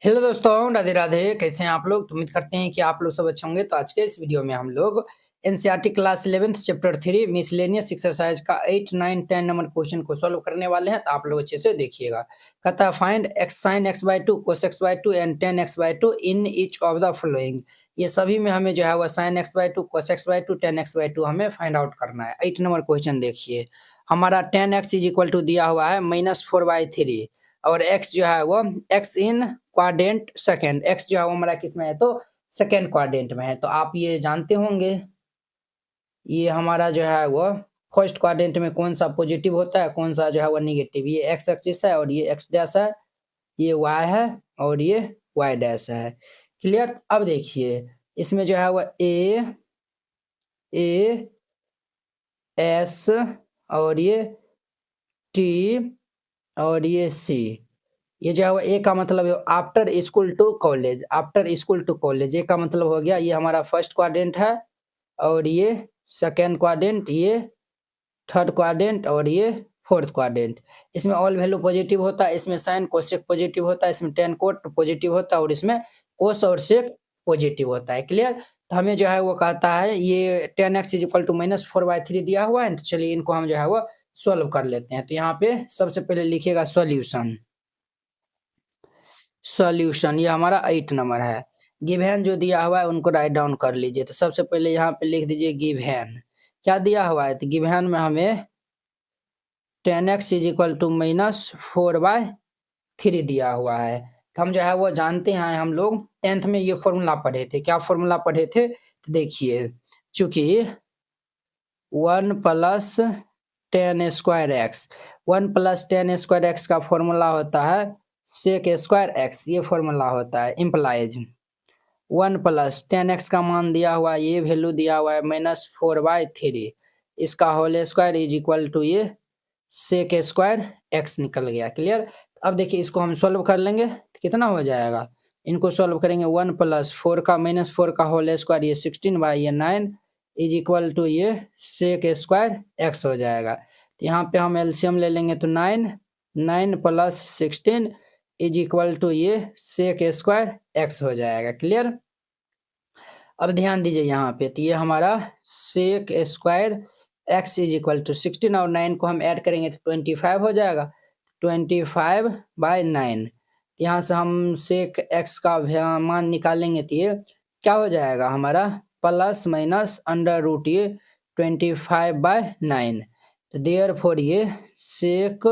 Hello दोस्तों, राधे राधे। कैसे हैं आप लोग? तो उम्मीद करते हैं कि आप लोग सब अच्छे होंगे। तो आज के इस वीडियो में हम लोग NCERT class 11th chapter 3 miscellaneous exercise का 8, 9, 10 नंबर क्वेश्चन को सॉल्व करने वाले हैं। तो आप लोग अच्छे से देखिएगा। कहता है find x sine x by two cos x by two and tan x by two in each of the following. ये सभी में हमें जो है वह sine x by two cos x by two tan x by two हमें find out करना है। 8 नंबर क्वेश्चन देखिए। हमारा tan x is equal to दिया हुआ है -4/3 और x जो है वो x in quadrant second. x जो है वो हमारा किस में है? तो सेकंड क्वाड्रेंट में है। तो आप ये जानते होंगे, ये हमारा जो है वो फर्स्ट क्वाड्रेंट में कौन सा पॉजिटिव होता है, कौन सा जो है वो निगेटिव। ये x एक्सिस है और ये x डैश है, ये y है और ये y डैश है। क्लियर? अब देखिए इसमें जो है वो a s और ये t और ये c। ये जो है वो ए का मतलब है after school to college. After school to college A का मतलब हो गया ये हमारा फर्स्ट क्वाड्रेंट है और ये सेकेंड क्वाड्रेंट, ये थर्ड क्वाड्रेंट और ये फोर्थ क्वाड्रेंट। इसमें ऑल वैल्यू पॉजिटिव होता है, इसमें साइन कोसेक पॉजिटिव होता है, इसमें टेन कोट पॉजिटिव होता है और इसमें कोस और सेक पॉजिटिव होता है। क्लियर? तो हमें जो है वो कहता है ये tan x is equal to -4/3 दिया हुआ है। तो चलिए इनको हम जो है वो सॉल्व कर लेते हैं। तो यहाँ पे सबसे पहले लिखिएगा सॉल्यूशन। सॉल्यूशन ये हमारा 8 नंबर है। गिवन जो दिया हुआ है उनको राइट डाउन कर लीजिए। तो सबसे पहले यहाँ पे लिख दीजिए गिवन। क्या दिया हुआ है? तो गिवन में हमें 10x इज इक्वल टू -4/3 दिया हुआ है। तो हम जो है वो जानते हैं, हम लोग 10th में ये फॉर्मूला पढ़े थे। क्या फॉर्मूला पढ़े थे? तो देखिए, चूंकि 1 plus 10 square x, 1 plus 10 square x का फॉर्मूला होता है सेक स्क्वायर एक्स। ये फॉर्मूला होता है इम्प्लाइज 1 प्लस 10x का मान दिया हुआ है, ये वैल्यू दिया हुआ है -4/3। इसका whole square is equal to ये सेक स्क्वायर एक्स निकल गया। क्लियर? अब देखिए इसको हम सॉल्व कर लेंगे तो कितना हो जाएगा। इनको सॉल्व करेंगे 1 प्लस 4 का -4 का होल स्क्वायर ये 16/9 इज इक्वल टू ये सेक स्क्वायर एक्स हो जाएगा। तो यहाँ पे हम एलसीएम ले लेंगे तो 9 प्लस 16 इज इक्वल टू ये सेक स्क्वायर एक्स हो जाएगा। क्लियर? अब ध्यान दीजिए यहाँ पे, तो ये हमारा sec square x is equal to 16 और 9 को हम ऐड करेंगे तो 25 हो जाएगा। 25/9 यहाँ से हम सेक एक्स का मान निकालेंगे तो ये क्या हो जाएगा हमारा प्लस माइनस अंडर रूट ये 25/9। तो देयर फोर ये सेक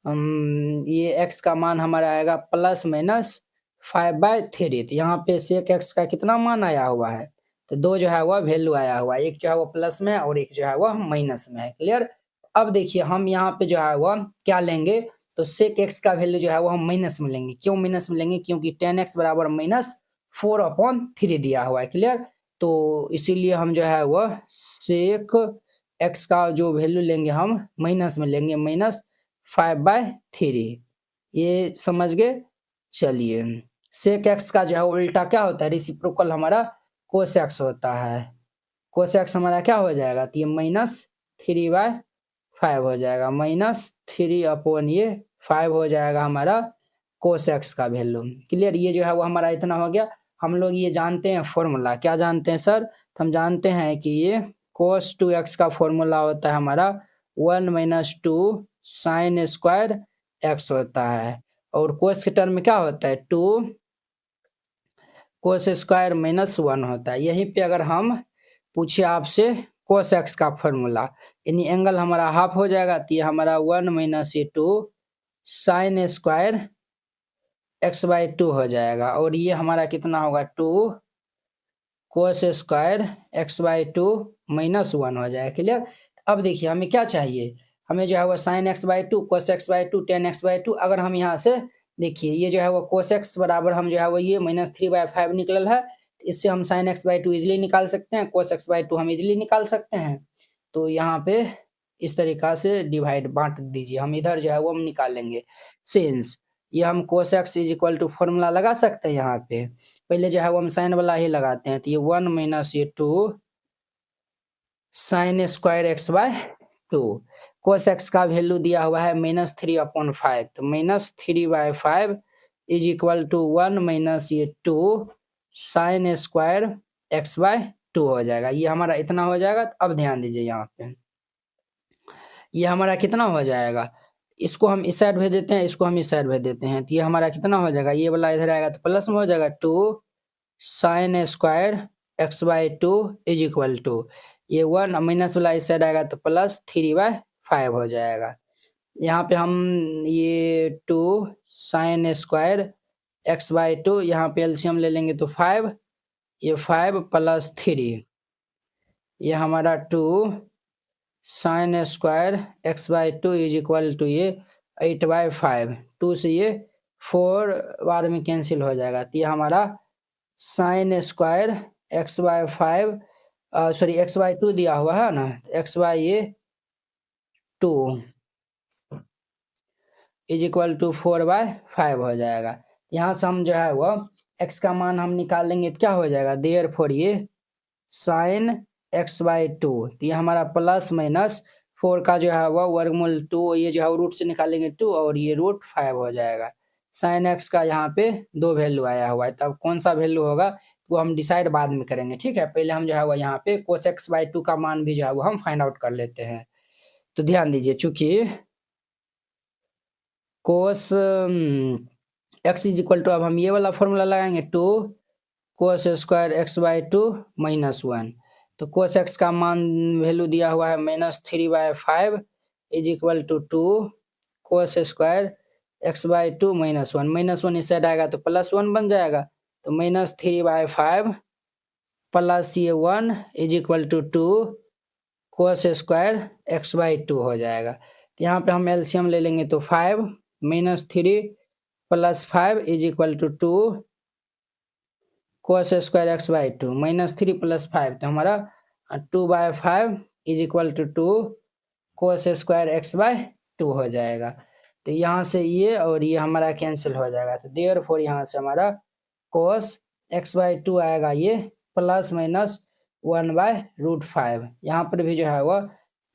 ये एक्स का मान हमारा आएगा +-5/3। तो यहाँ पे सेक एक्स का कितना मान आया हुआ है? तो दो जो है वह वैल्यू आया हुआ है, एक जो है वो प्लस में है और एक जो है वह माइनस में है। क्लियर? अब देखिए हम यहाँ पे जो है वह क्या लेंगे, तो सेक एक्स का वैल्यू जो है वो हम माइनस में लेंगे। क्यों माइनस में लेंगे? क्योंकि 10x बराबर -4/3 दिया हुआ है। क्लियर? तो इसीलिए हम जो है वह सेक एक्स का जो वैल्यू लेंगे हम माइनस में लेंगे, -5/3। ये समझ गए? चलिए, सेक एक्स का जो है उल्टा क्या होता है? रेसिप्रोकल हमारा कोस एक्स होता है। कोस एक्स हमारा क्या हो जाएगा? तो ये -3/5 हो जाएगा। -3 ये 5 हो जाएगा हमारा कोस एक्स का वैल्यू। क्लियर? ये जो है वो हमारा इतना हो गया। हम लोग ये जानते हैं फॉर्मूला। क्या जानते हैं सर? तो हम जानते हैं कि ये cos 2x का फॉर्मूला होता है हमारा 1 - 2 साइन स्क्वायर एक्स होता है। और कोस के टर्म में क्या होता है? 2 कोस स्क्वायर -1 होता है। यहीं पे अगर हम पूछे आपसे कोस एक्स का फॉर्मूला, यानी एंगल हमारा हाफ हो जाएगा। तो ये हमारा 1 - 2 साइन स्क्वायर x/2 हो जाएगा। और ये हमारा कितना होगा? 2 कोस स्क्वायर x/2 -1 हो जाएगा। क्लियर? अब देखिए हमें क्या चाहिए, हमें जो है वो साइन x/2 कोस x/2 टेन x/2। अगर हम यहाँ से देखिए ये जो है वो कोस x बराबर हम जो है वो ये -3/5 निकलल है। इससे हम साइन x/2 इजिली निकाल सकते हैं, कोस x/2 हम इजिली निकाल सकते हैं। तो यहाँ पे इस तरीका से डिवाइड बांट दीजिए, हम इधर जो है वो हम निकालेंगे। सिंस ये हम cos x is equal to formula लगा सकते हैं यहाँ पे। पहले जो है वो हम साइन वाला ही लगाते हैं। तो ये 1 - 2 sine square x/2। Cos x का वैल्यू दिया हुआ है -3/5। तो -3/5 इज इक्वल टू 1 माइनस ये 2 साइन स्क्वायर एक्स बाय 2 हो जाएगा। ये हमारा इतना हो जाएगा। तो अब ध्यान दीजिए यहाँ पे ये हमारा कितना हो जाएगा, इसको हम इस साइड भेज देते हैं, इसको हम इस साइड भेज देते हैं, तो ये हमारा कितना हो जाएगा, ये वाला इधर आएगा तो प्लस में हो जाएगा 2 sine square x by 2 is equal to ये 1 माइनस वाला इस साइड आएगा तो प्लस 3/5 हो जाएगा। यहाँ पे हम ये 2 साइन स्क्वायर एक्स बाई 2 यहाँ पे एलसीएम ले लेंगे तो 5, ये 5 प्लस 3 ये हमारा 2 sine square x by 2 is equal to ये 8/5, 2 से ये 4 बार में कैंसिल हो जाएगा। तो ये हमारा sign square x by 5 sorry x by 2 दिया हुआ है ना, एक्स बाई ये 2 इज इक्वल टू 4/5 हो जाएगा। यहाँ से हम जो है वो x का मान हम निकाल लेंगे तो क्या हो जाएगा, देयरफॉर ये साइन एक्स बाई 2, तो ये हमारा प्लस माइनस 4 का जो है वो वर्गमूल 2, ये जो है रूट से निकालेंगे 2 और ये रूट 5 हो जाएगा। साइन एक्स का यहाँ पे 2 वैल्यू आया हुआ है, तब कौन सा वैल्यू होगा वो हम डिसाइड बाद में करेंगे, ठीक है। पहले हम जो है वो यहाँ पे कोस एक्स बाई 2 का मान भी जो है वो हम फाइंड आउट कर लेते हैं। तो ध्यान दीजिए, चूंकि cos x is equal to, अब हम ये वाला फॉर्मूला लगाएंगे 2 cos square x by 2 minus 1, तो कोस एक्स का मान वैल्यू दिया हुआ है -3/5 is equal to 2 cos square x by 2 -1 इस साइड आएगा तो +1 बन जाएगा, तो -3/5 प्लस ये 1 is equal to 2 cos square x by 2 हो जाएगा। तो यहाँ पे हम एलसीएम ले लेंगे तो 5 -3 plus 5 is equal to 2 cos square x by 2 -3 plus 5, तो हमारा 2/5 is equal to 2 cos square x by 2 हो जाएगा। तो यहाँ से ये और ये हमारा कैंसिल हो जाएगा, तो देयरफॉर यहाँ से हमारा कोस एक्स बाई 2 आएगा ये प्लस माइनस 1/√5। यहाँ पर भी जो है वो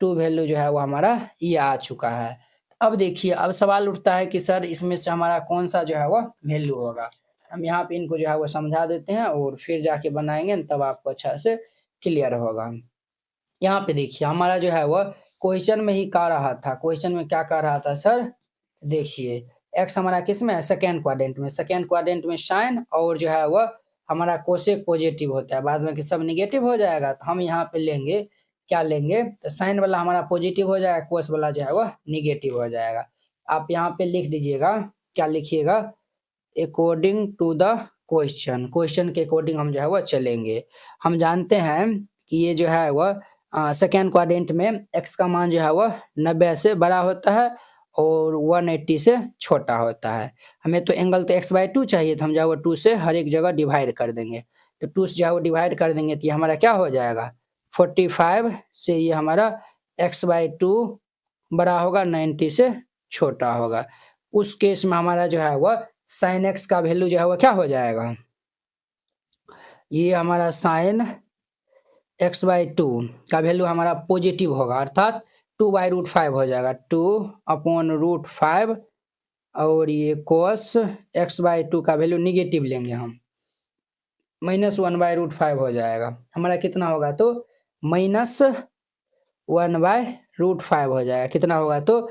2 वैल्यू जो है वो हमारा ये आ चुका है। अब देखिए, अब सवाल उठता है कि सर इसमें से हमारा कौन सा जो है वो वैल्यू होगा। हम यहाँ पे इनको जो है वो समझा देते हैं और फिर जाके बनाएंगे, तब आपको अच्छा से क्लियर होगा। यहाँ पे देखिए हमारा जो है वो क्वेश्चन में ही कह रहा था, क्वेश्चन में क्या कह रहा था सर, देखिए एक्स हमारा किस में है, सेकेंड क्वाड्रेंट में, सेकेंड क्वाड्रेंट में साइन और जो है वो हमारा कोसेक पॉजिटिव होता है, बाद में कि सब निगेटिव हो जाएगा। तो हम यहाँ पे लेंगे क्या लेंगे, तो साइन वाला हमारा पॉजिटिव हो जाएगा, कोस वाला जो है वो निगेटिव हो जाएगा। आप यहाँ पे लिख दीजिएगा, क्या लिखिएगा, according to the question, question के अकॉर्डिंग हम जो है वो चलेंगे। हम जानते हैं कि ये जो है वो सेकेंड क्वाड्रेंट में एक्स का मान जो है वो 90 से बड़ा होता है और 180 से छोटा होता है। हमें तो एंगल तो एक्स बाई 2 चाहिए, तो हम जो है वो 2 से हर एक जगह डिवाइड कर देंगे, तो 2 से जो है वो डिवाइड कर देंगे तो ये हमारा क्या हो जाएगा, 45 से ये हमारा एक्स बाई 2 बड़ा होगा, 90 से छोटा होगा। उस केस में हमारा जो है वो साइन एक्स का वैल्यू जो है वो क्या हो जाएगा, ये हमारा साइन एक्स बाई 2 का वैल्यू हमारा पॉजिटिव होगा, अर्थात 2/√5 हो जाएगा, 2/√5, और ये कोस एक्स बाई 2 का वैल्यू निगेटिव लेंगे हम, -1/√5 हो जाएगा। हमारा कितना होगा, तो -1/√5 हो जाएगा। कितना होगा, तो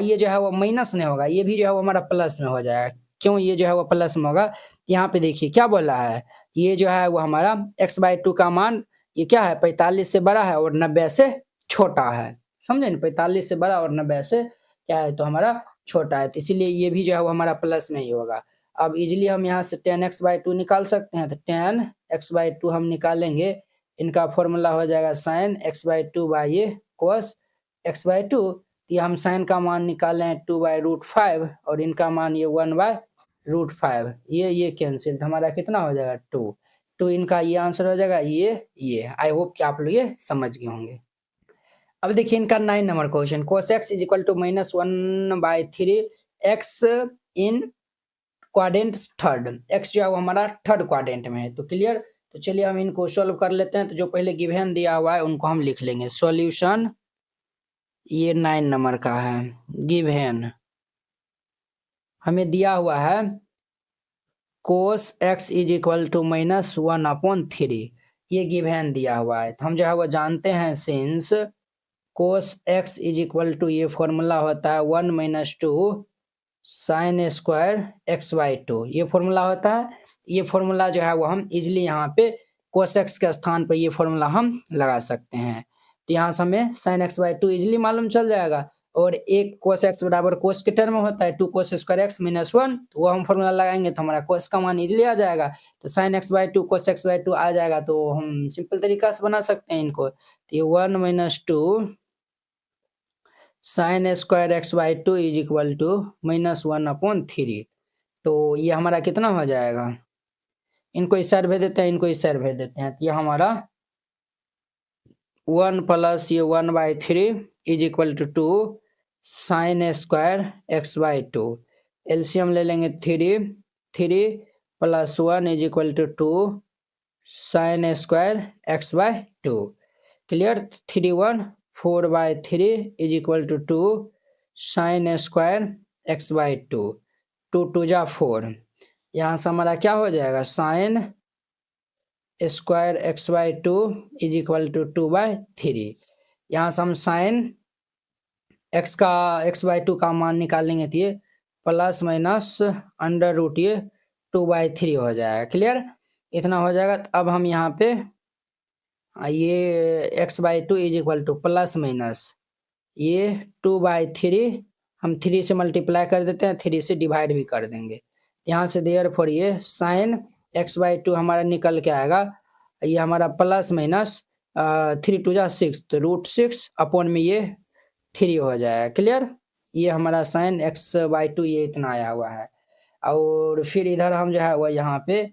ये जो है वो माइनस नहीं होगा, ये भी जो है वो हमारा प्लस में हो जाएगा। क्यों ये जो है वो प्लस में होगा, यहाँ पे देखिए क्या बोला है, ये जो है वो हमारा एक्स बाई 2 का मान ये क्या है, 45 से बड़ा है और 90 से छोटा है, समझे ना, 45 से बड़ा और 90 से क्या है, तो हमारा छोटा है, तो इसीलिए ये भी जो है वो हमारा प्लस में ही होगा। अब इजीली हम यहाँ से tan x बाई 2 निकाल सकते हैं, तो tan x बाई 2 हम निकालेंगे, इनका फॉर्मूला हो जाएगा साइन एक्स बाई 2 बाई ये कोस एक्स बाई 2, ये हम साइन का मान निकाले हैं 2/√5 और इनका मान ये 1/√5, ये कैंसिल, तो हमारा कितना हो जाएगा 2, तो इनका ये आंसर हो जाएगा ये। आई होप कि आप लोग ये समझ गए होंगे। अब देखिए इनका 9 number question, cos x is equal to -1/3 x in quadrant third, x जो है वो हमारा थर्ड क्वाड्रेंट में है, तो क्लियर। तो चलिए हम इनको सॉल्व कर लेते हैं। तो जो पहले गिवन दिया हुआ है उनको हम लिख लेंगे, सॉल्यूशन ये 9 नंबर का है, गिवन हमें दिया हुआ है cos x is equal to -1/3 ये गिवन दिया हुआ है। तो हम जो है वो जानते हैं since cos x is equal to ये फॉर्मूला होता है 1 - 2 साइन स्क्वायर x/2 ये फॉर्मूला होता है। ये फॉर्मूला जो है वो हम इजिली यहाँ पे कोस एक्स के स्थान पर ये फॉर्मूला हम लगा सकते हैं। तो यहाँ से हमें साइन x/2 इजिली मालूम चल जाएगा। और एक कोस एक्स बराबर कोस के टर्म में होता है 2 कोस स्क्वायर एक्स -1, तो वो हम फॉर्मूला लगाएंगे तो हमारा कोस का मान इजिली आ जाएगा। तो साइन x/2 कोस x/2 आ जाएगा, तो हम सिंपल तरीका से बना सकते हैं इनको। तो ये 1 - 2 sine square x/2 is equal to -1/3। तो ये हमारा कितना हो जाएगा, इनको इस साइड भेज देते हैं, इनको इस साइड भेज देते हैं। तो ये हमारा 1 प्लस ये 1/3 is equal to 2 sine square x/2। LCM ले लेंगे 3 plus 1 is equal to 2 sine square x/2। Clear. 3 1 4/3 is equal to 2 sine square x/2। 2 2 जा 4। यहाँ से हमारा क्या हो जाएगा, sine square x/2 is equal to 2/3। यहाँ से हम साइन x/2 का मान निकालेंगे तो ये प्लस माइनस अंडर रूट ये 2/3 हो जाएगा। क्लियर, इतना हो जाएगा। तो अब हम यहाँ पे ये x/2 is equal to plus minus ये 2/3 हम 3 से मल्टीप्लाई कर देते हैं, 3 से डिवाइड भी कर देंगे। यहाँ से देयरफॉर ये साइन x/2 हमारा निकल के आएगा, ये हमारा प्लस माइनस 3 2 जा 6, तो √6 अपॉन में ये 3 हो जाएगा। क्लियर, ये हमारा साइन x/2 ये इतना आया हुआ है। और फिर इधर हम जो है वो यहाँ पे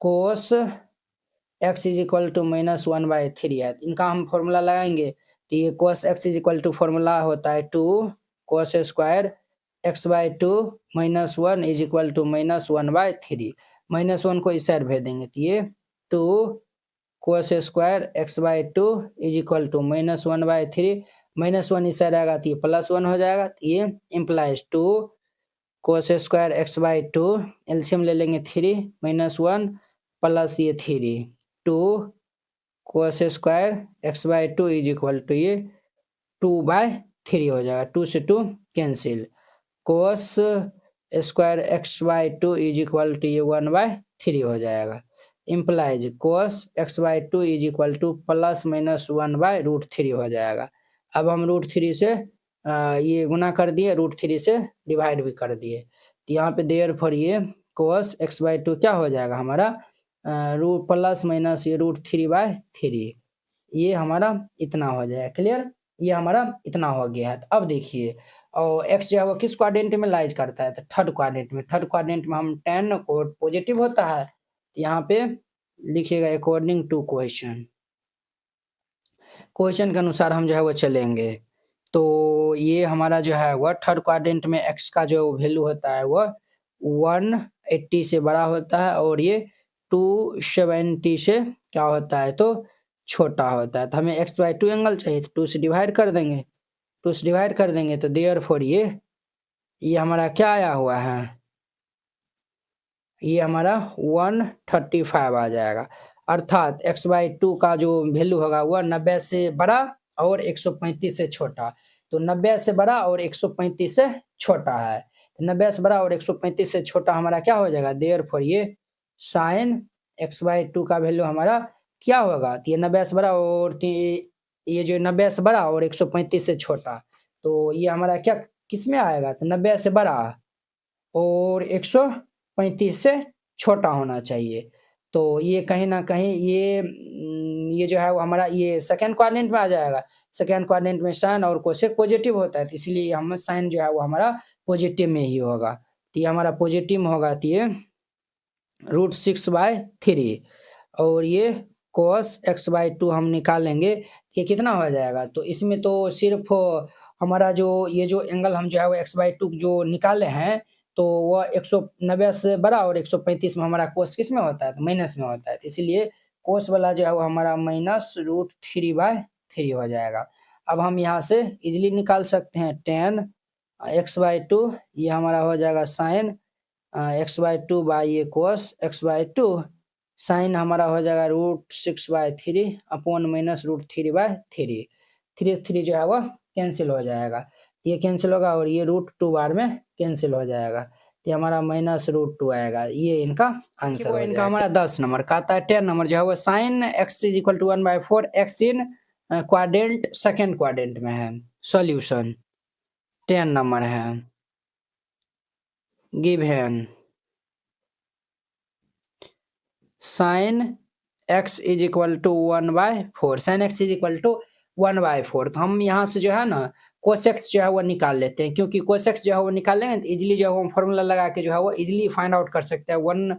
cos x is equal to -1/3 है, इनका हम फॉर्मूला लगाएंगे। तो ये cos x is equal to formula होता है 2 cos square x/2 -1 is equal to -1/3। -1 को इस साइड भेज देंगे, तो ये 2 cos square x/2 is equal to -1/3। -1 इस साइड आएगा तो ये +1 हो जाएगा। तो ये implies 2 cos square x/2 LCM ले लेंगे 3 -1 प्लस ये 3 2 cos square x/2 is equal to ये 2/3 हो जाएगा। 2 से 2 cancel, cos square x/2 is equal to ये 1/3 हो जाएगा। Implies cos x/2 is equal to plus minus 1/√3 हो जाएगा। अब हम √3 से ये गुना कर दिए, √3 से डिवाइड भी कर दिए। तो यहाँ पे देयरफॉर ये कोस x/2 क्या हो जाएगा हमारा रूट प्लस माइनस ये √3/3, ये हमारा इतना हो जाएगा। क्लियर, ये हमारा इतना हो गया है। तो अब देखिए, और x जो है वो किस क्वाड्रेंट में लाइज करता है, तो थर्ड क्वाड्रेंट में। थर्ड क्वाड्रेंट में हम tan को पॉजिटिव होता है, तो यहाँ पे लिखिएगा अकॉर्डिंग टू क्वेश्चन। क्वेश्चन के अनुसार हम जो है वो चलेंगे। तो ये हमारा जो है वह थर्ड क्वाड्रेंट में x का जो वैल्यू होता है वह 180 से बड़ा होता है, और ये 270 से क्या होता है तो छोटा होता है। तो हमें x/2 एंगल चाहिए, तो 2 से डिवाइड कर देंगे, 2 से डिवाइड कर देंगे। तो देयरफॉर ये हमारा क्या आया हुआ है, ये हमारा 135 आ जाएगा। अर्थात x/2 का जो वैल्यू होगा वह 90 से बड़ा और 135 से छोटा। तो 90 से बड़ा और 135 से छोटा है। 90 से बड़ा और 135 से छोटा हमारा क्या हो जाएगा, देयरफॉर ये साइन x/2 का वैल्यू हमारा क्या होगा, तो ये 90 से बड़ा और ये जो 90 से बड़ा और 135 से छोटा, तो ये हमारा क्या किस में आएगा, तो 90 से बड़ा और 135 से छोटा होना चाहिए। तो ये कहीं ना कहीं ये जो है वो हमारा ये सेकंड क्वाड्रेंट में आ जाएगा। सेकंड क्वाड्रेंट में साइन और कोसेक पॉजिटिव होता है, तो इसलिए हम साइन जो है वो हमारा पॉजिटिव में ही होगा। तो ये हमारा पॉजिटिव में होगा, तो ये √6/3 और ये कोस x/2 हम निकालेंगे, ये कितना हो जाएगा। तो इसमें तो सिर्फ हमारा जो ये जो एंगल हम जो है वो x/2 जो निकाले हैं, तो वह 190 से बड़ा और 135 में हमारा कोस किस में होता है, तो माइनस में होता है। तो इसीलिए कोस वाला जो है वो हमारा -√3/3 हो जाएगा। अब हम यहाँ से इजीली निकाल सकते हैं tan x/2, ये हमारा हो जाएगा साइन x/2 बाई ये कोस x/2 साइन हमारा हो जाएगा √6/3 अपॉन माइनस √3/3 3 जो है वो कैंसिल हो जाएगा, ये कैंसिल होगा और ये √2 बार में कैंसिल हो जाएगा, ये हमारा -√2 आएगा, ये इनका आंसर हो इनका हमारा 10 नंबर का आता है। 10 नंबर जो है वो sine x = 1/4 x in quadrant second quadrant में है। सॉल्यूशन 10 नंबर है given sine x = 1/4 sine x = 1/4 तो हम यहाँ से जो है ना cos x जो है वो निकाल लेते हैं, क्योंकि cos x जो है वो निकाल लेंगे तो इजीली जो है वो फॉर्मूला लगा के जो है वो इजीली फाइंड आउट कर सकते हैं। 1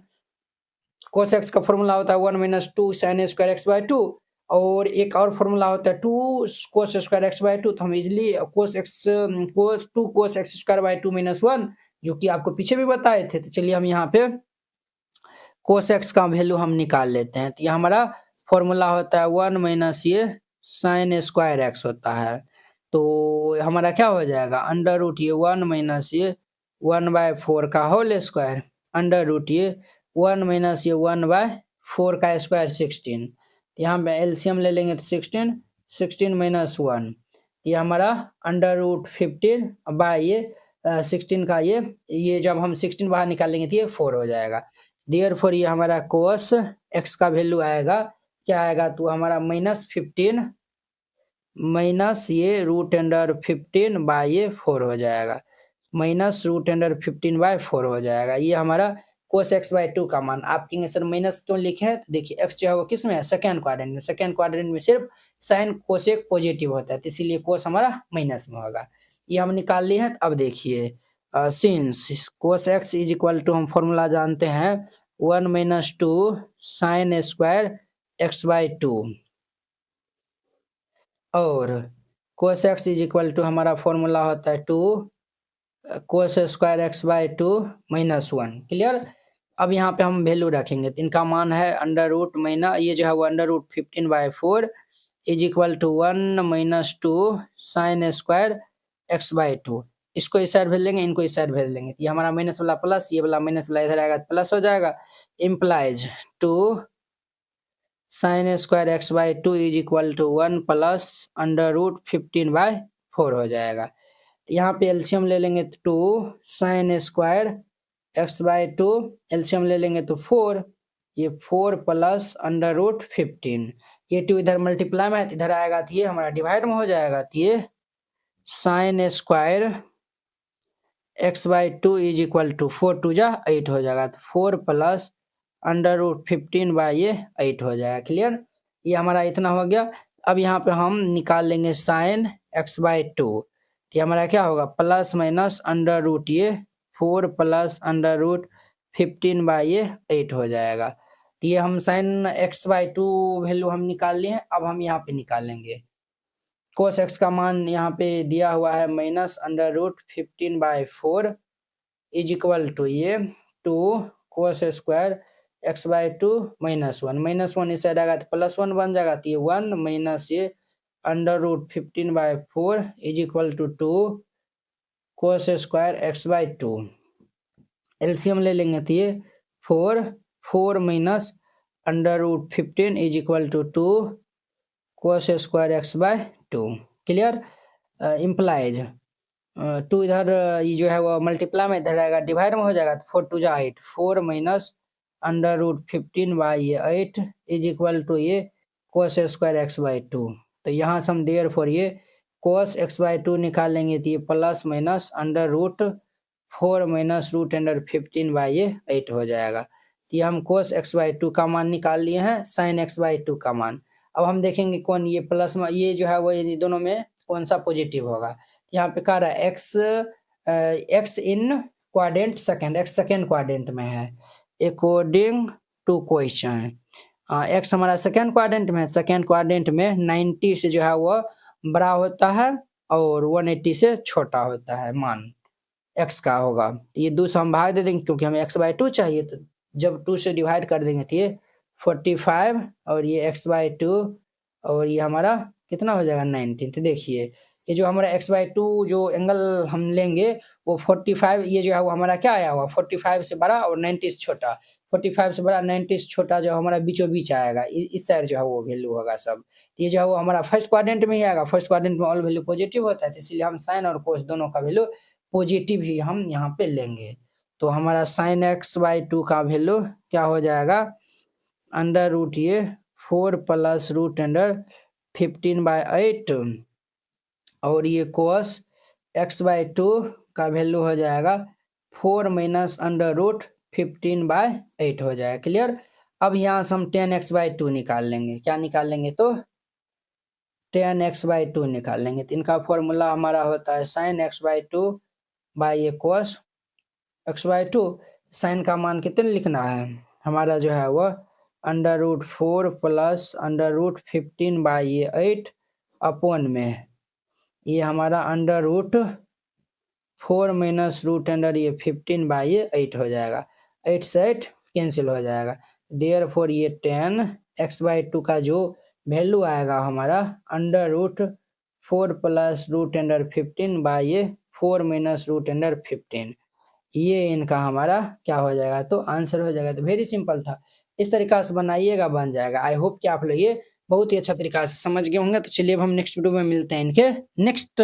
cos x का फॉर्मूला होता है 1 - 2 sin स्क्वायर x/2 और एक और फॉर्मूला होता है 2 cos स्क्वायर x/2 तो हम इजीली cos 2 cos x²/2 - 1 जो कि आपको पीछे भी बताए थे। तो चलिए हम यहाँ पे cos x का वैल्यू हम निकाल लेते हैं, तो ये हमारा फॉर्मूला होता है 1 - ये sin स्क्वायर x होता है, तो हमारा क्या हो जाएगा अंडर रूट ये 1 - ये 1/4 का होल स्क्वायर अंडर रूट ये 1 - ये 1/4 का स्क्वायर 16, यहाँ पे एलसीएम ले लेंगे तो 16 16 - 1 ये हमारा अंडर रूट 15 बाय ये 16 का ये जब हम 16 बाहर निकालेंगे तो ये 4 हो जाएगा। देयरफॉर ये हमारा cos x का वैल्यू आएगा क्या आएगा तो हमारा -15 माइनस ये √15 बाय ये 4 हो जाएगा, -√15/4 हो जाएगा। ये हमारा cos x/2 का मान। आप कहेंगे सर माइनस क्यों लिखे हैं, तो देखिए x जो है वो किस में है सेकंड क्वाड्रेंट में, सेकंड क्वाड्रेंट में सिर्फ साइन कोसेक पॉजिटिव होता है तो इसीलिए cos हमारा माइनस में होगा। ये हम निकाल लिए हैं। अब देखिए सिंस cos x = हम फॉर्मूला जानते हैं 1 - 2 sin स्क्वायर x/2 और cos x = हमारा फॉर्मूला होता है 2 cos स्क्वायर x/2 - 1 क्लियर। अब यहाँ पे हम वैल्यू रखेंगे तो इनका मान है अंडर रूट ये जो है वो under root 15/4 = 1 - 2 sin square x/2 इसको इस साइड भेज लेंगे, इनको इस साइड भेज लेंगे, ये हमारा माइनस वाला प्लस, ये वाला माइनस वाला इधर आएगा प्लस हो जाएगा, implies 2 sin square x/2 = 1 plus under root 15/4 हो जाएगा। तो यहाँ पे एलसीएम ले लेंगे तो 2 sin स्क्वायर x/2 एलसीएम ले लेंगे तो 4 ये 4 प्लस अंडर रूट 15 ये 2 इधर मल्टीप्लाई में है तो इधर आएगा तो ये हमारा डिवाइड में हो जाएगा, तो ये sin स्क्वायर x/2 = 4 2 जा 8 हो जाएगा, तो 4 प्लस अंडर रूट 15/8 हो जाएगा क्लियर। ये हमारा इतना हो गया। अब यहाँ पे हम निकाल लेंगे sin x/2 तो हमारा क्या होगा प्लस माइनस अंडर रूट ये 4 प्लस अंडर रूट 15/8 हो जाएगा। तो ये हम sin x/2 वैल्यू हम निकाल लिए हैं। अब हम यहाँ पे निकालेंगे cos x का मान यहाँ पे दिया हुआ है माइनस अंडर रूट 15/4 = ये 2 cos स्क्वायर x/2 -1 इस साइड आएगा तो +1 बन जाएगा, तो ये 1 माइनस ये under root 15/4 = 2 cos square x/2 LCM ले लेंगे तो ये 4 minus under root 15 = 2 cos square x/2 clear. Implies 2 इधर ये जो है वो मल्टीप्लाई में इधर आएगा डिवाइड में हो जाएगा, तो 4 2 जा 8 4 माइनस अंडर रूट 15/8 = ये cos स्क्वायर x/2 तो यहाँ से हम देयरफॉर ये cos x/2 निकालेंगे तो ये plus minus under root 4 minus √15/8 हो जाएगा। तो ये हम cos x/2 का मान निकाल लिए हैं sin x/2 का मान। अब हम देखेंगे कौन ये प्लस में ये जो है वो इन दोनों में कौन सा पॉजिटिव होगा। यहाँ पे कह रहा है x in quadrant second, x second quadrant में है अकॉर्डिंग टू क्वेश्चन। x हमारा सेकंड क्वाड्रेंट में है, सेकंड क्वाड्रेंट में 90 से जो है वो बड़ा होता है और 180 से छोटा होता है मान x का होगा। तो ये 2 से हम भाग दे देंगे क्योंकि हमें x/2 चाहिए, तो जब 2 से डिवाइड कर देंगे तो ये 45 और ये x/2 और ये हमारा कितना हो जाएगा 19। तो देखिए ये जो हमारा x/2 जो एंगल हम लेंगे वो 45 ये जो है वो हमारा क्या आया हुआ 45 से बड़ा और 90 से छोटा, 45 से बड़ा 90 से छोटा जो हमारा बीचों बीच आएगा, इस साइड जो है वो वैल्यू होगा सब। ये जो है वो हमारा फर्स्ट क्वाड्रेंट में ही आएगा, फर्स्ट क्वाड्रेंट में ऑल वैल्यू पॉजिटिव होता है, तो इसलिए हम साइन और कोस दोनों का वैल्यू पॉजिटिव ही हम यहाँ पे लेंगे। तो हमारा साइन x/2 का वैल्यू क्या हो जाएगा, अंडर रूट ये 4 प्लस रूट अंडर 15/8 और ये कोस x/2 का वैल्यू हो जाएगा 4 माइनस अंडर रूट 15/8 हो जाएगा। क्लियर। अब यहाँ से हम 10x/2 निकाल लेंगे, क्या निकाल लेंगे तो 10x/2 निकाल लेंगे। तो इनका फॉर्मूला हमारा होता है साइन x/2 बाई ये कोस x/2। साइन का मान कितने लिखना है हमारा जो है वो under root 4 plus under root 15/8 upon में ये हमारा under root 4 minus root under ये 15/8 हो जाएगा, 8 से 8 कैंसिल हो जाएगा। देयरफॉर ये 10x/2 का जो वैल्यू आएगा हमारा under root 4 plus root under 15/4 minus root under 15, ये इनका हमारा क्या हो जाएगा तो आंसर हो जाएगा। तो वेरी सिंपल था, इस तरीका से बनाइएगा बन जाएगा। आई होप कि आप लोग ये बहुत ही अच्छा तरीका से समझ गए होंगे। तो चलिए अब हम नेक्स्ट वीडियो में मिलते हैं इनके नेक्स्ट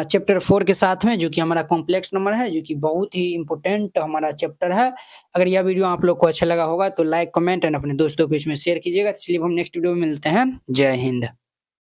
चैप्टर 4 के साथ में, जो कि हमारा कॉम्प्लेक्स नंबर है, जो कि बहुत ही इंपॉर्टेंट हमारा चैप्टर है। अगर यह वीडियो आप लोग को अच्छा लगा होगा तो लाइक कमेंट एंड अपने दोस्तों के बीच में शेयर कीजिएगा। चलिए अब हम नेक्स्ट वीडियो में मिलते हैं। जय हिंद।